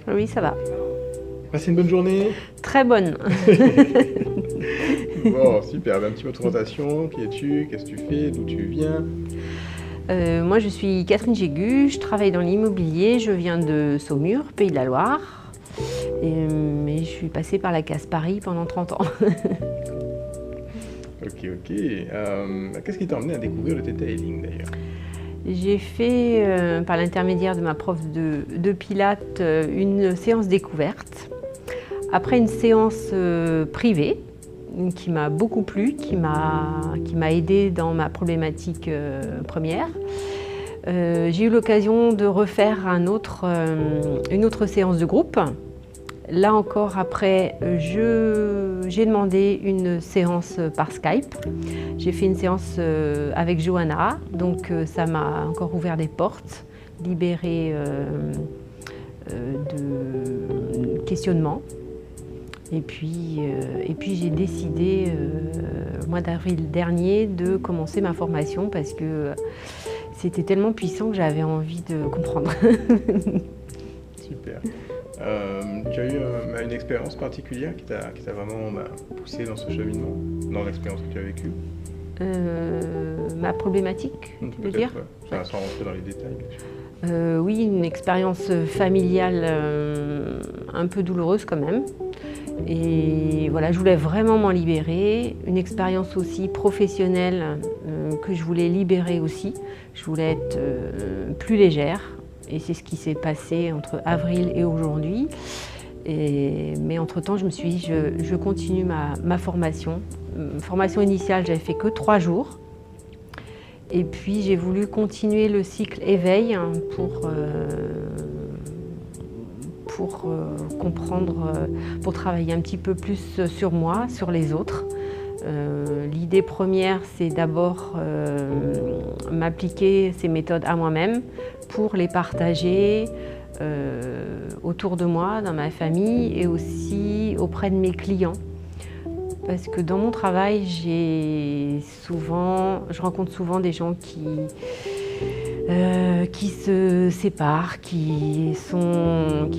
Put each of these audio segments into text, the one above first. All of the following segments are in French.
Oui, ça va. Passez une bonne journée. Très bonne. Bon, super. Un petit mot de présentation. Qui es-tu? Qu'est-ce que tu fais? D'où tu viens? Moi, je suis Catherine Gégu, je travaille dans l'immobilier, je viens de Saumur, Pays de la Loire. Mais je suis passée par la case Paris pendant 30 ans. Ok. Qu'est-ce qui t'a emmené à découvrir le detailing d'ailleurs? J'ai fait, par l'intermédiaire de ma prof de pilates, une séance découverte. Après une séance privée, qui m'a beaucoup plu, qui m'a aidée dans ma problématique première. J'ai eu l'occasion de refaire une autre séance de groupe. Là encore, après, j'ai demandé une séance par Skype. J'ai fait une séance avec Johanna, donc ça m'a encore ouvert des portes, libéré de questionnements. Et puis j'ai décidé, au mois d'avril dernier, de commencer ma formation parce que c'était tellement puissant que j'avais envie de comprendre. Super. Tu as eu une expérience particulière qui t'a vraiment poussé dans ce cheminement, dans l'expérience que tu as vécue? Ma problématique, tu veux dire? Ouais. Sans rentrer dans les détails, bien sûr. Oui, une expérience familiale un peu douloureuse quand même. Et voilà, je voulais vraiment m'en libérer. Une expérience aussi professionnelle que je voulais libérer aussi. Je voulais être plus légère. Et c'est ce qui s'est passé entre avril et aujourd'hui. Mais entre-temps, je me suis dit, je continue ma formation. Formation initiale, j'avais fait que 3 jours. Et puis j'ai voulu continuer le cycle éveil pour comprendre, pour travailler un petit peu plus sur moi, sur les autres. L'idée première, c'est d'abord m'appliquer ces méthodes à moi-même pour les partager autour de moi, dans ma famille et aussi auprès de mes clients. Parce que dans mon travail, je rencontre souvent des gens qui se séparent, qui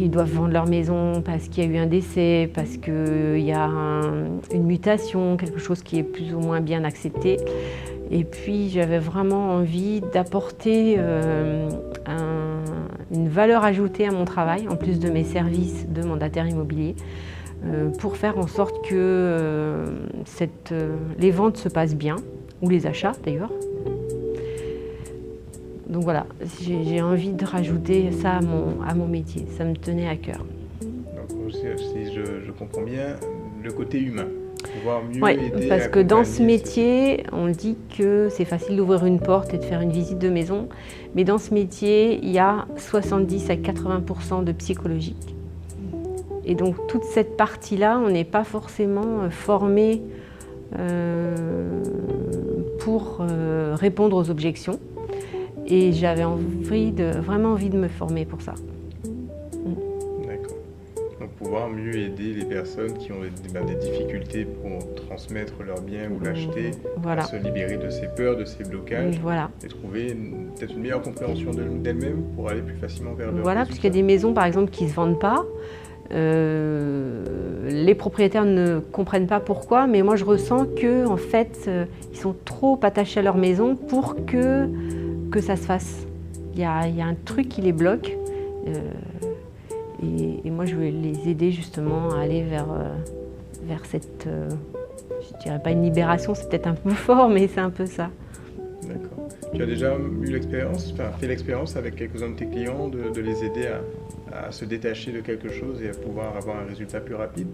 doivent vendre leur maison parce qu'il y a eu un décès, parce qu'il y a une mutation, quelque chose qui est plus ou moins bien accepté. Et puis j'avais vraiment envie d'apporter une valeur ajoutée à mon travail, en plus de mes services de mandataire immobilier, pour faire en sorte que les ventes se passent bien, ou les achats d'ailleurs. Donc voilà, j'ai envie de rajouter ça à mon métier, ça me tenait à cœur. Donc si je comprends bien, le côté humain, pouvoir mieux aider. Parce que dans ce métier, on dit que c'est facile d'ouvrir une porte et de faire une visite de maison, mais dans ce métier, il y a 70 à 80% de psychologique. Et donc toute cette partie-là, on n'est pas forcément formé pour répondre aux objections. Et j'avais vraiment envie de me former pour ça. D'accord. Donc pouvoir mieux aider les personnes qui ont des difficultés pour transmettre leurs biens ou l'acheter, voilà, à se libérer de ces peurs, de ces blocages, voilà, et trouver peut-être une meilleure compréhension d'elles-mêmes pour aller plus facilement vers leur Voilà, résultat. parce qu'il y a des maisons par exemple qui ne se vendent pas. Les propriétaires ne comprennent pas pourquoi, mais moi je ressens que en fait, ils sont trop attachés à leur maison pour que ça se fasse. Il y a un truc qui les bloque et moi je veux les aider justement à aller vers cette, je dirais pas une libération, c'est peut-être un peu fort, mais c'est un peu ça. D'accord. Tu as déjà fait l'expérience avec quelques-uns de tes clients de les aider à se détacher de quelque chose et à pouvoir avoir un résultat plus rapide?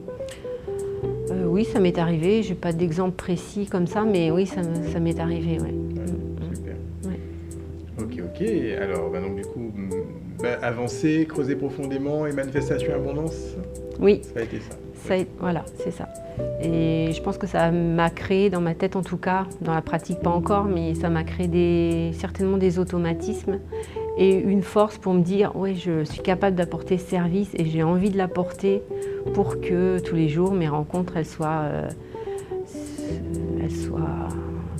Oui, ça m'est arrivé. Je n'ai pas d'exemple précis comme ça, mais oui, ça m'est arrivé. Ouais. Super. Ouais. Ok. Alors, donc du coup, avancer, creuser profondément et manifestation abondance. Oui. Ça a été ça. Voilà, c'est ça. Et je pense que ça m'a créé, dans ma tête en tout cas, dans la pratique pas encore, mais ça m'a créé certainement des automatismes et une force pour me dire, oui, je suis capable d'apporter ce service et j'ai envie de l'apporter pour que tous les jours mes rencontres elles soient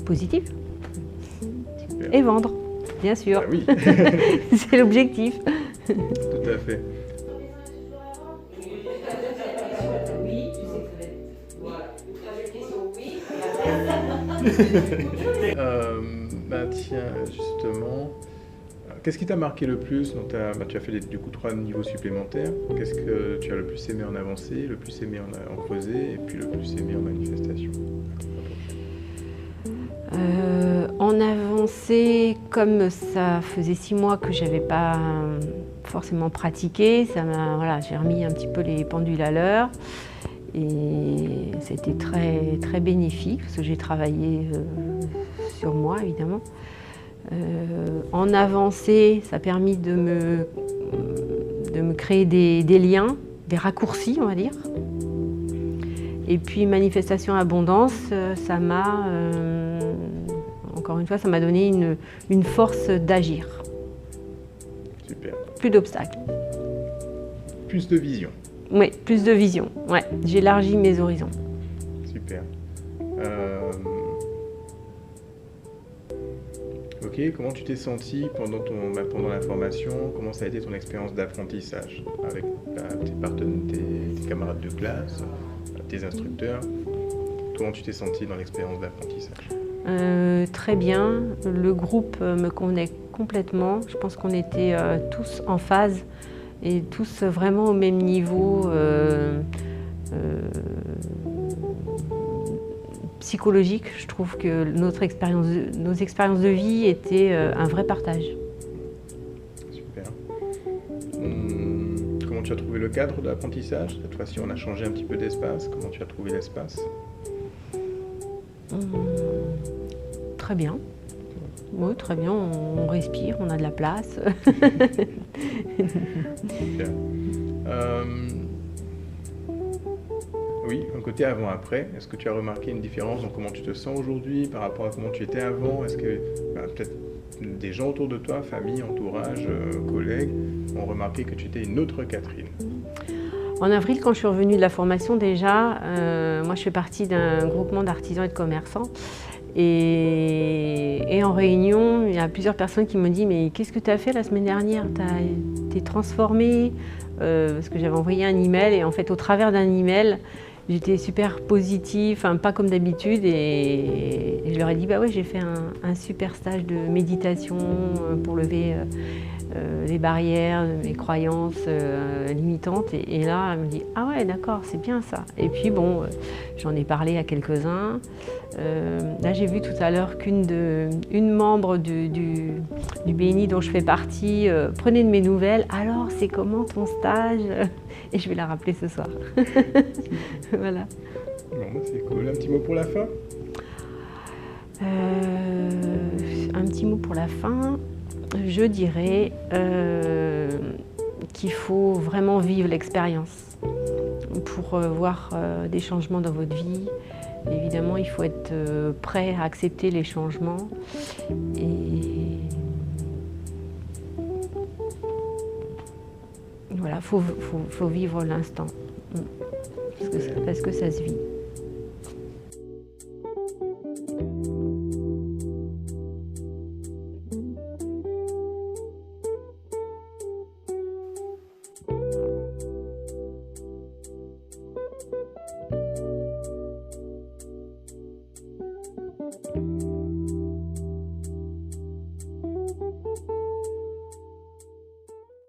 positives. Super. Et vendre, bien sûr. Ah oui. C'est l'objectif. Tout à fait. Tiens, justement, qu'est-ce qui t'a marqué le plus? Donc, tu as fait du coup 3 niveaux supplémentaires. Qu'est-ce que tu as le plus aimé en avancée, le plus aimé en creusé et puis le plus aimé en manifestation? En avancée, comme ça faisait 6 mois que je n'avais pas forcément pratiqué, voilà, j'ai remis un petit peu les pendules à l'heure et c'était très, très bénéfique parce que j'ai travaillé sur moi évidemment. En avancée, ça a permis de me créer des liens, des raccourcis on va dire. Et puis manifestation abondance, ça m'a encore une fois, ça m'a donné une force d'agir. Super. Plus d'obstacles. Plus de vision. Oui, plus de vision. Ouais, j'élargis mes horizons. Super. Ok, comment tu t'es senti pendant la formation? Comment ça a été ton expérience d'apprentissage avec tes camarades de classe, tes instructeurs? Comment tu t'es senti dans l'expérience d'apprentissage? Très bien, le groupe me convenait complètement. Je pense qu'on était tous en phase et tous vraiment au même niveau psychologique. Je trouve que nos expériences de vie étaient un vrai partage. Super. Comment tu as trouvé le cadre de l'apprentissage? Cette fois-ci, on a changé un petit peu d'espace. Comment tu as trouvé l'espace? Très bien. Oui, très bien. On respire, on a de la place. Super. Oui, un côté avant-après. Est-ce que tu as remarqué une différence dans comment tu te sens aujourd'hui par rapport à comment tu étais avant? Est-ce que peut-être des gens autour de toi, famille, entourage, collègues, ont remarqué que tu étais une autre Catherine? En avril, quand je suis revenue de la formation, déjà, moi je fais partie d'un groupement d'artisans et de commerçants. Et en réunion, il y a plusieurs personnes qui me disent « Mais qu'est-ce que tu as fait la semaine dernière? T'es transformée ?» Parce que j'avais envoyé un email et en fait, au travers d'un email, j'étais super positive, enfin pas comme d'habitude. Et je leur ai dit « Bah ouais, j'ai fait un super stage de méditation pour lever les barrières, mes croyances limitantes. » Et là, elle me dit « Ah ouais, d'accord, c'est bien ça. » Et puis bon, j'en ai parlé à quelques-uns. Là, j'ai vu tout à l'heure qu'une membre du BNI dont je fais partie prenait de mes nouvelles. Alors, c'est comment ton stage? Et je vais la rappeler ce soir. Voilà. Bon, c'est cool. Un petit mot pour la fin? Un petit mot pour la fin. Je dirais qu'il faut vraiment vivre l'expérience pour voir des changements dans votre vie. Évidemment, il faut être prêt à accepter les changements et voilà, faut vivre l'instant parce que ça se vit.